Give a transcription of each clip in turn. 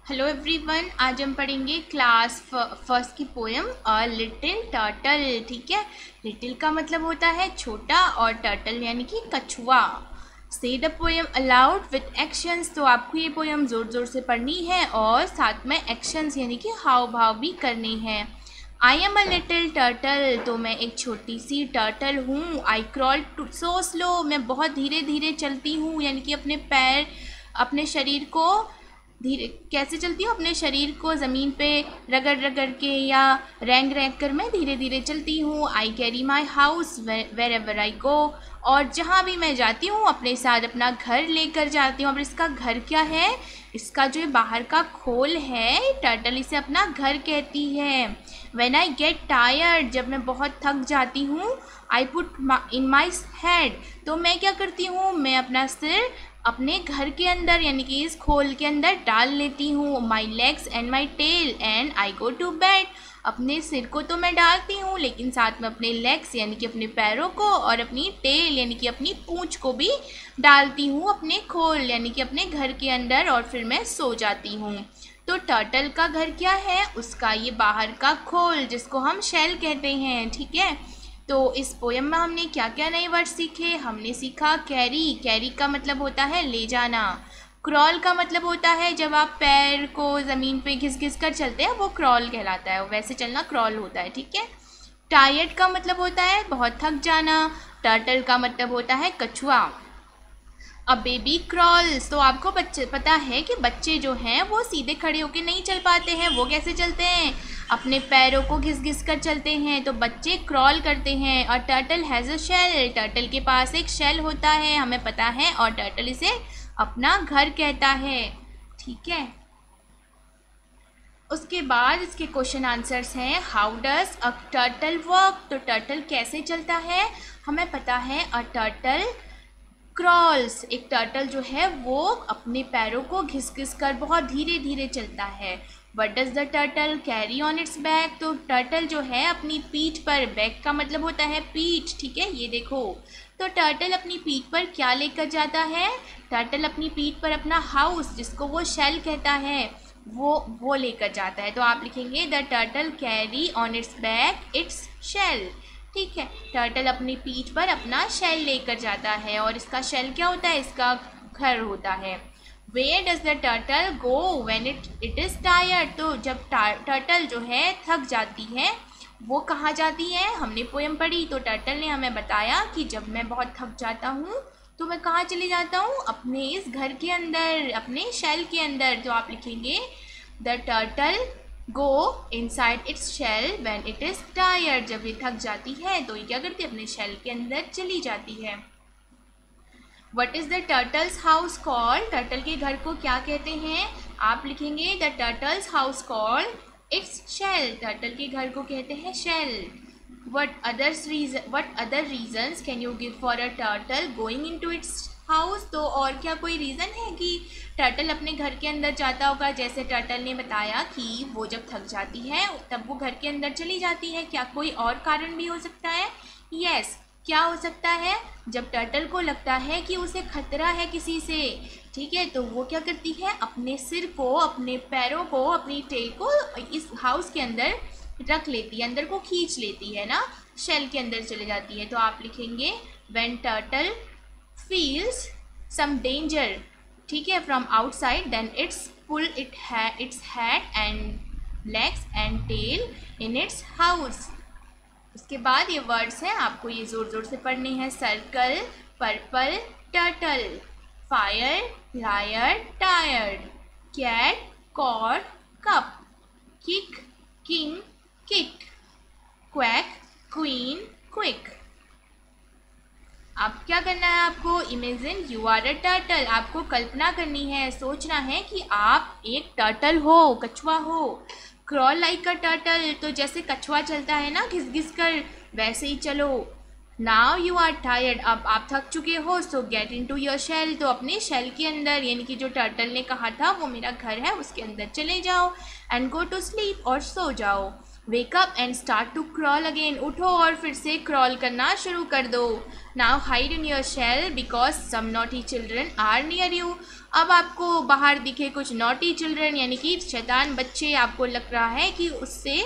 Hello everyone, आज हम पढ़ेंगे क्लास फर्स्ट की पोएम अ लिटिल टर्टल। ठीक है, लिटिल का मतलब होता है छोटा और टर्टल यानी कि कछुआ। से the poem allowed with actions, तो आपको ये पोएम ज़ोर ज़ोर से पढ़नी है और साथ में एक्शंस यानी कि हाव भाव भी करने हैं। I am a little turtle, तो मैं एक छोटी सी टर्टल हूँ। I crawl too so slow, मैं बहुत धीरे धीरे चलती हूँ यानी कि अपने शरीर को धीरे कैसे चलती हूँ, अपने शरीर को ज़मीन पे रगड़ रगड़ के या रेंग रेंग कर मैं धीरे धीरे चलती हूँ। I carry my house wherever I go, और जहाँ भी मैं जाती हूँ अपने साथ अपना घर लेकर जाती हूँ। अब इसका घर क्या है, इसका जो बाहर का खोल है, टर्टल इसे अपना घर कहती है। व्हेन आई गेट टायर्ड, जब मैं बहुत थक जाती हूँ, I put in my head, तो मैं क्या करती हूँ, मैं अपना सिर अपने घर के अंदर यानी कि इस खोल के अंदर डाल लेती हूँ। My legs and my tail and I go to bed, अपने सिर को तो मैं डालती हूँ लेकिन साथ में अपने लेग्स यानी कि अपने पैरों को और अपनी टेल यानी कि अपनी पूंछ को भी डालती हूँ अपने खोल यानी कि अपने घर के अंदर, और फिर मैं सो जाती हूँ। तो टर्टल का घर क्या है, उसका ये बाहर का खोल जिसको हम शेल कहते हैं। ठीक है, तो इस पोएम में हमने क्या क्या नए वर्ड सीखे। हमने सीखा कैरी, कैरी का मतलब होता है ले जाना। क्रॉल का मतलब होता है जब आप पैर को ज़मीन पे घिस घिस कर चलते हैं, वो क्रॉल कहलाता है, वैसे चलना क्रॉल होता है। ठीक है, टायर्ड का मतलब होता है बहुत थक जाना। टर्टल का मतलब होता है कछुआ। अब बेबी क्रॉल्स, तो आपको बच्चे पता है कि बच्चे जो हैं वो सीधे खड़े होकर नहीं चल पाते हैं। वो कैसे चलते हैं, अपने पैरों को घिस घिस कर चलते हैं, तो बच्चे क्रॉल करते हैं। और turtle has a shell, turtle के पास एक शेल होता है, हमें पता है, और टर्टल इसे अपना घर कहता है। ठीक है, उसके बाद इसके क्वेश्चन आंसर्स हैं। How does a turtle work, तो टर्टल कैसे चलता है, हमें पता है अ टर्टल क्रॉल्स, एक टर्टल जो है वो अपने पैरों को घिस घिस कर बहुत धीरे धीरे चलता है। What does the turtle carry on its back, तो टर्टल जो है अपनी पीठ पर, बैक का मतलब होता है पीठ। ठीक है, ये देखो, तो टर्टल अपनी पीठ पर क्या लेकर जाता है, टर्टल अपनी पीठ पर अपना हाउस जिसको वो शेल कहता है वो लेकर जाता है। तो आप लिखेंगे the turtle carry on its back its shell. ठीक है, टर्टल अपनी पीठ पर अपना शेल लेकर जाता है, और इसका शेल क्या होता है, इसका घर होता है। Where does the turtle go when it is tired, तो जब टर्टल जो है थक जाती है वो कहाँ जाती है, हमने पोएम पढ़ी तो टर्टल ने हमें बताया कि जब मैं बहुत थक जाता हूँ तो मैं कहाँ चले जाता हूँ, अपने इस घर के अंदर, अपने शेल के अंदर। तो आप लिखेंगे the turtle go inside its shell when it is tired, जब ये थक जाती है तो ये क्या करती है, अपने शेल के अंदर चली जाती है। What is the turtle's house called, turtle के घर को क्या कहते हैं, आप लिखेंगे the turtle's house called its shell, turtle के घर को कहते हैं shell. What other reasons can you give for a turtle going into its house, तो और क्या कोई रीज़न है कि टर्टल अपने घर के अंदर जाता होगा। जैसे टर्टल ने बताया कि वो जब थक जाती है तब वो घर के अंदर चली जाती है, क्या कोई और कारण भी हो सकता है। यस, क्या हो सकता है, जब टर्टल को लगता है कि उसे खतरा है किसी से, ठीक है, तो वो क्या करती है, अपने सिर को, अपने पैरों को, अपनी टेल को इस हाउस के अंदर रख लेती है, अंदर को खींच लेती है ना, शेल के अंदर चले जाती है। तो आप लिखेंगे when turtle feels some danger, ठीक है, from outside, then its pull its head and legs and tail in its house. उसके बाद ये वर्ड्स हैं, आपको ये ज़ोर ज़ोर से पढ़ने हैं। Circle, purple, turtle, fire, liar, tired, cat, cord, cup, kick, king, kick, quack, queen, quick. अब क्या करना है आपको, imagine you are a turtle, आपको कल्पना करनी है, सोचना है कि आप एक टर्टल हो, कछुआ हो। क्रॉल लाइक अ टर्टल, तो जैसे कछुआ चलता है ना घिस घिस कर, वैसे ही चलो। नाउ यू आर टायर्ड, अब आप थक चुके हो, so get into your shell, तो अपने शेल के अंदर यानी कि जो टर्टल ने कहा था वो मेरा घर है उसके अंदर चले जाओ। एंड गो टू स्लीप, और सो जाओ। Wake up and start to crawl again, उठो और फिर से क्रॉल करना शुरू कर दो। Now hide in your shell because some naughty children are near you. अब आपको बाहर दिखे कुछ नॉटी चिल्ड्रन यानी कि शैतान बच्चे, आपको लग रहा है कि उससे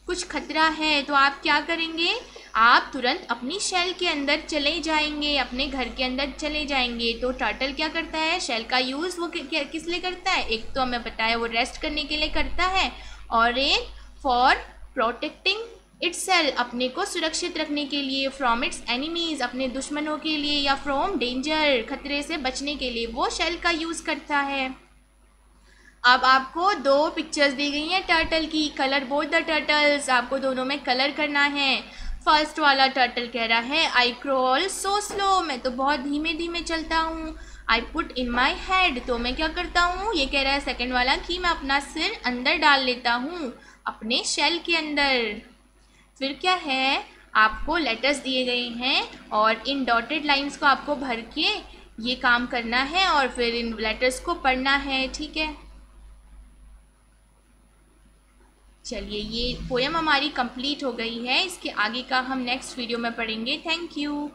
कुछ खतरा है, तो आप क्या करेंगे, आप तुरंत अपनी शेल के अंदर चले जाएंगे, अपने घर के अंदर चले जाएंगे। तो टर्टल क्या करता है, शेल का यूज़ वो किस लिए करता है, एक तो हमें पता है वो रेस्ट करने के लिए करता है, और एक फॉर प्रोटेक्टिंग इटसेल्फ, अपने को सुरक्षित रखने के लिए, फ्रॉम इट्स एनिमीज, अपने दुश्मनों के लिए, या फ्रॉम डेंजर, खतरे से बचने के लिए वो शेल का यूज़ करता है। अब आपको दो पिक्चर्स दी गई हैं टर्टल की, कलर बोथ द टर्टल्स, आपको दोनों में कलर करना है। फर्स्ट वाला टर्टल कह रहा है आई क्रॉल सो स्लो, मैं तो बहुत धीमे धीमे चलता हूँ। I put in my head, तो मैं क्या करता हूँ, ये कह रहा है सेकंड वाला कि मैं अपना सिर अंदर डाल लेता हूँ अपने शेल के अंदर। फिर क्या है, आपको लेटर्स दिए गए हैं और इन डॉटेड लाइंस को आपको भर के ये काम करना है और फिर इन लेटर्स को पढ़ना है, ठीक है। चलिए, ये पोएम हमारी कंप्लीट हो गई है, इसके आगे का हम नेक्स्ट वीडियो में पढ़ेंगे। Thank you.